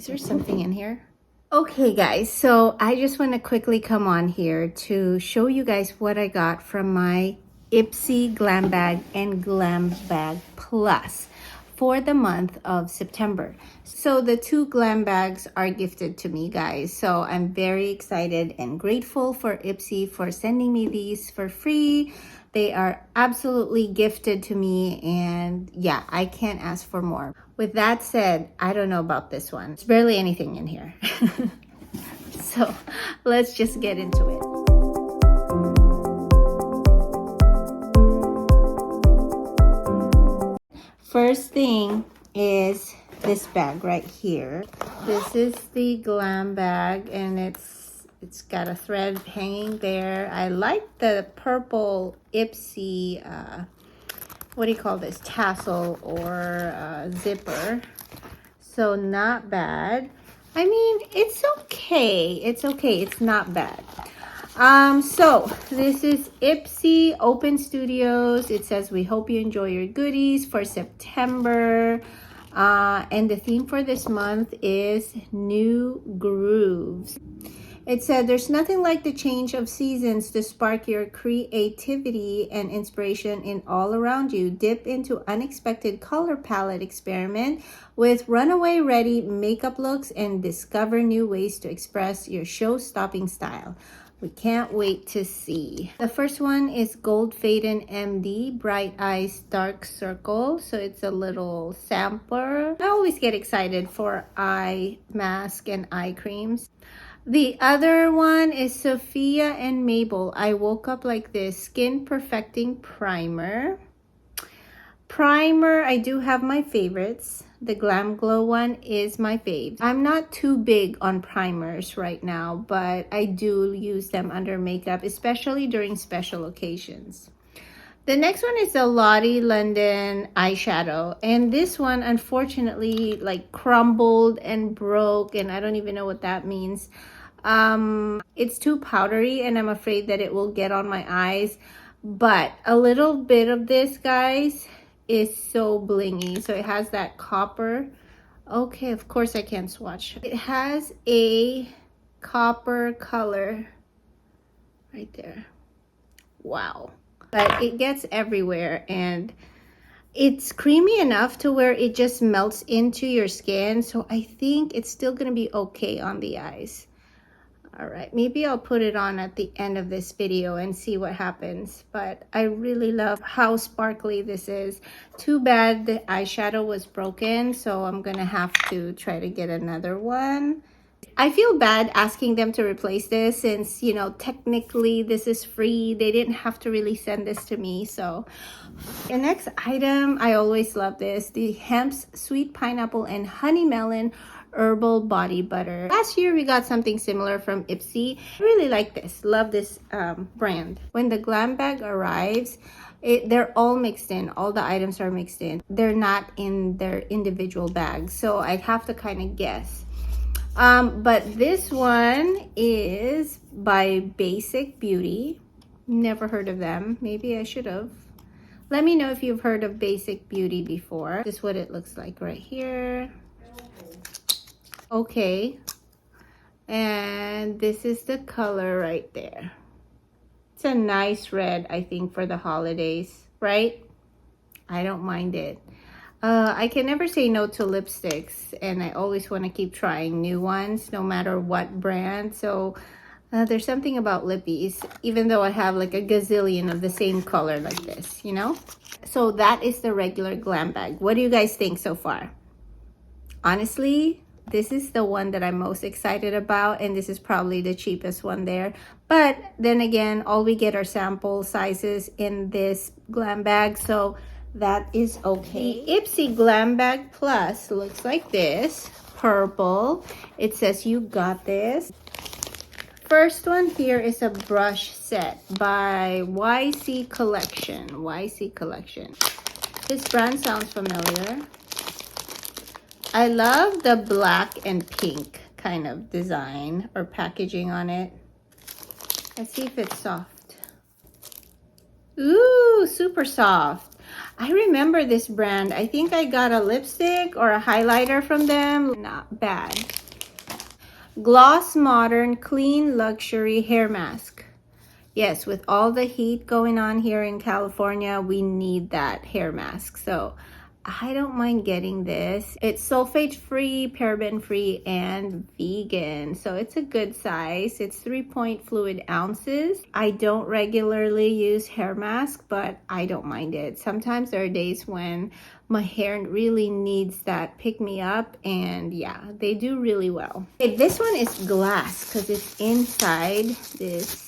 Is there something in here? Okay guys, so I just want to quickly come on here to show you guys what I got from my Ipsy Glam Bag and Glambag Plus for the month of September. So the two Glam Bags are gifted to me, guys. So I'm very excited and grateful for Ipsy for sending me these for free. They are absolutely gifted to me, and yeah, I can't ask for more. With that said, I don't know about this one. There's barely anything in here. So let's just get into it. First thing is this bag right here. This is the Glam Bag, and it's got a thread hanging there. I like the purple Ipsy, what do you call this, tassel or zipper. So not bad. I mean, it's okay. It's okay. It's not bad. So this is Ipsy Open Studios. It says, we hope you enjoy your goodies for September. And the theme for this month is New Grooves. It said, there's nothing like the change of seasons to spark your creativity and inspiration in all around you. Dip into unexpected color palette experiment with runaway ready makeup looks and discover new ways to express your show-stopping style. We can't wait to see. The first one is Claritin Md Bright Eyes Dark Circle. So it's a little sampler. I always get excited for eye mask and eye creams. The other one is Sophia and Mabel. I Woke Up Like This Skin Perfecting Primer. I do have my favorites. The Glam Glow one is my fave. I'm not too big on primers right now, but I do use them under makeup, especially during special occasions. The next one is the Lottie London eyeshadow, and this one unfortunately like crumbled and broke, and I don't even know what that means. It's too powdery and I'm afraid that it will get on my eyes, but a little bit of this, guys, is so blingy. So it has that copper. Okay, of course I can't swatch. It has a copper color right there. Wow. But it gets everywhere, and it's creamy enough to where it just melts into your skin. So I think it's still gonna be okay on the eyes. All right, maybe I'll put it on at the end of this video and see what happens. But I really love how sparkly this is. Too bad the eyeshadow was broken, so I'm gonna have to try to get another one. I feel bad asking them to replace this since, you know, technically this is free. They didn't have to really send this to me. So the next item, I always love this, the Hemp's Sweet Pineapple and Honey Melon Herbal Body Butter. Last year we got something similar from Ipsy. I really like this. Love this brand. When the Glam Bag arrives, they're all mixed in. All the items are mixed in. They're not in their individual bags, so I'd have to kind of guess. But this one is by Basic Beauty. Never heard of them. Maybe I should have. Let me know if you've heard of Basic Beauty before. This is what it looks like right here. Okay, and this is the color right there. It's a nice red, I think, for the holidays, right? I don't mind it. I can never say no to lipsticks, and I always want to keep trying new ones no matter what brand. So there's something about lippies, even though I have like a gazillion of the same color like this, you know? So that is the regular Glam Bag. What do you guys think so far? Honestly, this is the one that I'm most excited about, and this is probably the cheapest one there. But then again, all we get are sample sizes in this Glam Bag, so that is okay. The Ipsy Glam Bag Plus looks like this, purple. It says you got this. First one here is a brush set by YC Collection. YC Collection. This brand sounds familiar. I love the black and pink kind of design or packaging on it. Let's see if it's soft. Ooh, super soft. I remember this brand. I think I got a lipstick or a highlighter from them. Not bad. Gloss Modern Clean Luxury Hair Mask. Yes, with all the heat going on here in California, we need that hair mask. So I don't mind getting this. It's sulfate free, paraben free, and vegan. So it's a good size. It's 3 fluid ounces. I don't regularly use hair mask, but I don't mind it. Sometimes there are days when my hair really needs that pick me up, and yeah, they do really well. Okay, this one is glass because it's inside this.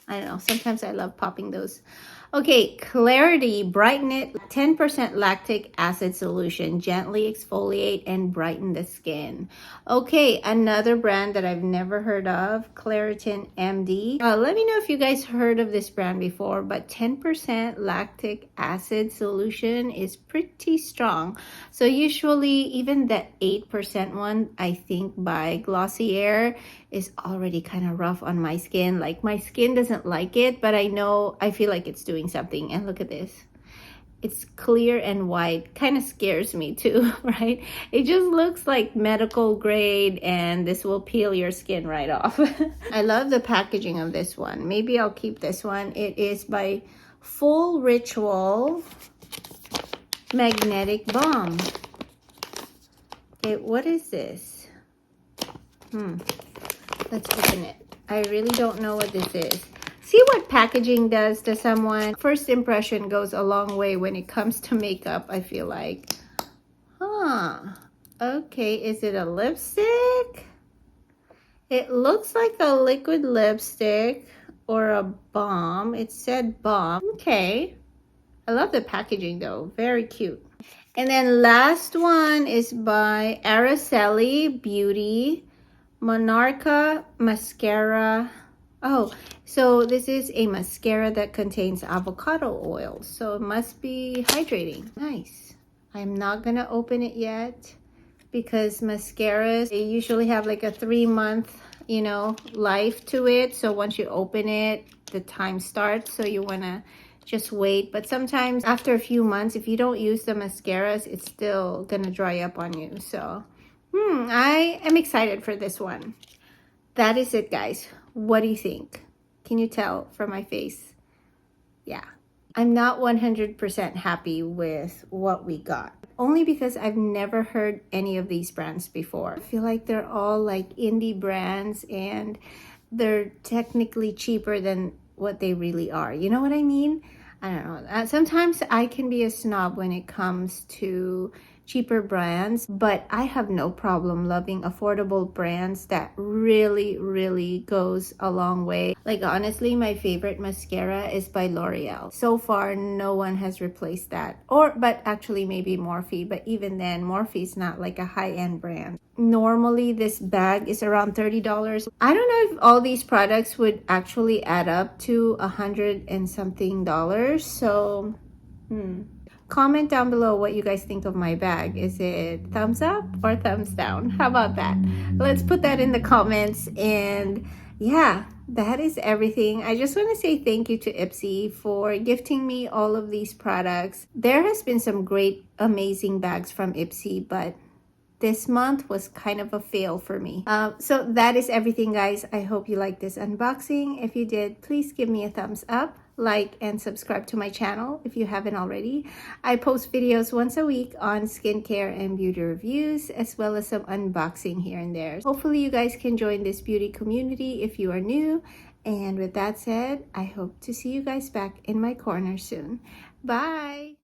I don't know, sometimes I love popping those. Okay, Clarity Brighten It 10% lactic acid solution. Gently exfoliate and brighten the skin. Okay, another brand that I've never heard of, Claritin Md. Let me know if you guys heard of this brand before, but 10% lactic acid solution is pretty strong. So usually even the 8% one, I think by Glossier, is already kind of rough on my skin. Like my skin doesn't like it, but I feel like it's doing something. And look at this. It's clear and white. Kind of scares me too, right? It just looks like medical grade, and this will peel your skin right off. I love the packaging of this one. Maybe I'll keep this one. It is by Full Ritual Magnetic Balm. Okay, what is this? Let's open it. I really don't know what this is. See what packaging does to someone? First impression goes a long way when it comes to makeup, I feel like. Okay, is it a lipstick? It looks like a liquid lipstick or a balm. It said balm. Okay. I love the packaging though. Very cute. And then last one is by Arizelli Beauty. Monarcha Mascara. Oh, so this is a mascara that contains avocado oil. So it must be hydrating. Nice. I'm not going to open it yet because mascaras, they usually have like a 3-month, life to it. So once you open it, the time starts. So you want to just wait. But sometimes after a few months, if you don't use the mascaras, it's still going to dry up on you. So I am excited for this one. That is it, guys. What do you think? Can you tell from my face? Yeah. I'm not 100% happy with what we got. Only because I've never heard any of these brands before. I feel like they're all like indie brands and they're technically cheaper than what they really are. You know what I mean? I don't know. Sometimes I can be a snob when it comes to cheaper brands, but I have no problem loving affordable brands that really goes a long way. Like honestly, my favorite mascara is by L'Oreal. So far, no one has replaced that. But actually maybe Morphe, but even then, Morphe is not like a high-end brand. Normally, this bag is around $30. I don't know if all these products would actually add up to $100 and something. So, comment down below what you guys think of my bag. Is it thumbs up or thumbs down? How about that? Let's put that in the comments. And yeah, that is everything. I just want to say thank you to Ipsy for gifting me all of these products. There has been some great, amazing bags from Ipsy, but this month was kind of a fail for me. So that is everything, guys. I hope you liked this unboxing. If you did, please give me a thumbs up, like, and subscribe to my channel if you haven't already. I post videos once a week on skincare and beauty reviews, as well as some unboxing here and there. Hopefully you guys can join this beauty community if you are new. And with that said, I hope to see you guys back in my corner soon. Bye!